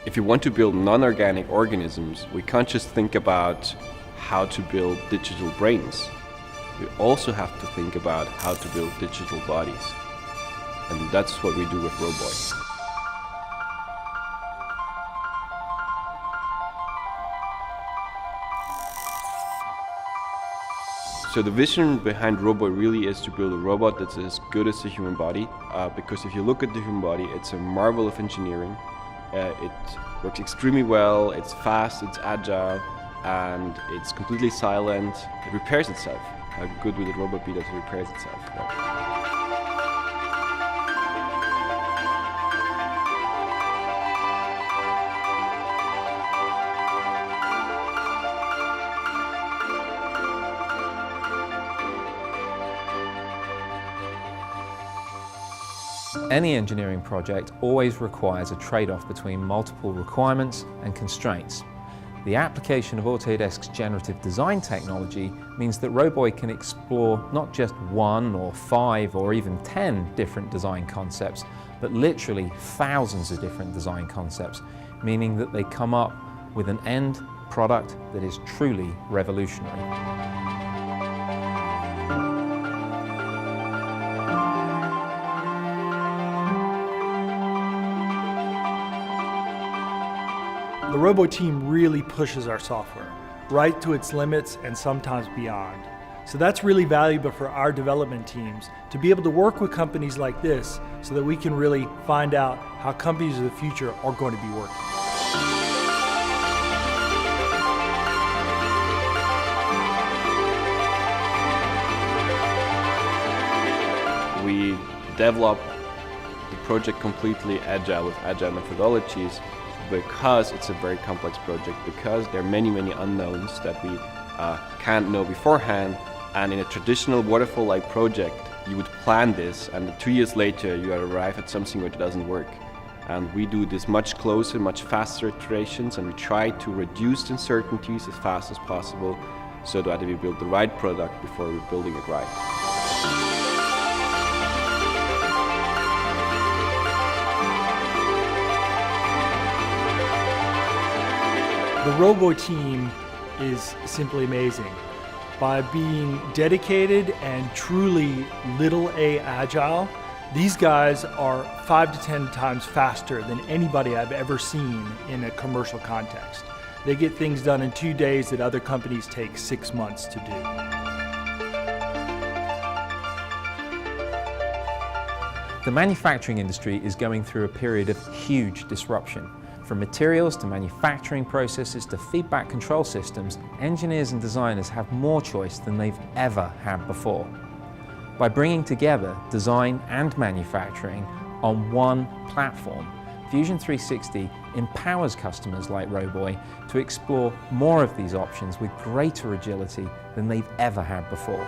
If you want to build non-organic organisms, we can't just think about how to build digital brains. We also have to think about how to build digital bodies. And that's what we do with Roboy. So the vision behind Roboy really is to build a robot that's as good as the human body, because if you look at the human body, it's a marvel of engineering. It works extremely well, it's fast, it's agile, and it's completely silent. It repairs itself. How good would a robot be that it repairs itself? Right? Any engineering project always requires a trade-off between multiple requirements and constraints. The application of Autodesk's generative design technology means that Roboy can explore not just 1 or 5 or even 10 different design concepts, but literally thousands of different design concepts, meaning that they come up with an end product that is truly revolutionary. The Roboy team really pushes our software right to its limits and sometimes beyond. So that's really valuable for our development teams to be able to work with companies like this so that we can really find out how companies of the future are going to be working. We develop the project completely agile with agile methodologies, because it's a very complex project, because there are many unknowns that we can't know beforehand. And in a traditional waterfall-like project, you would plan this, and 2 years later you arrive at something which doesn't work. And we do this much closer, much faster iterations, and we try to reduce uncertainties as fast as possible so that we build the right product before we're building it right. The Roboy team is simply amazing. By being dedicated and truly little a agile, these guys are 5 to 10 times faster than anybody I've ever seen in a commercial context. They get things done in 2 days that other companies take 6 months to do. The manufacturing industry is going through a period of huge disruption. From materials to manufacturing processes to feedback control systems, engineers and designers have more choice than they've ever had before. By bringing together design and manufacturing on one platform, Fusion 360 empowers customers like Roboy to explore more of these options with greater agility than they've ever had before.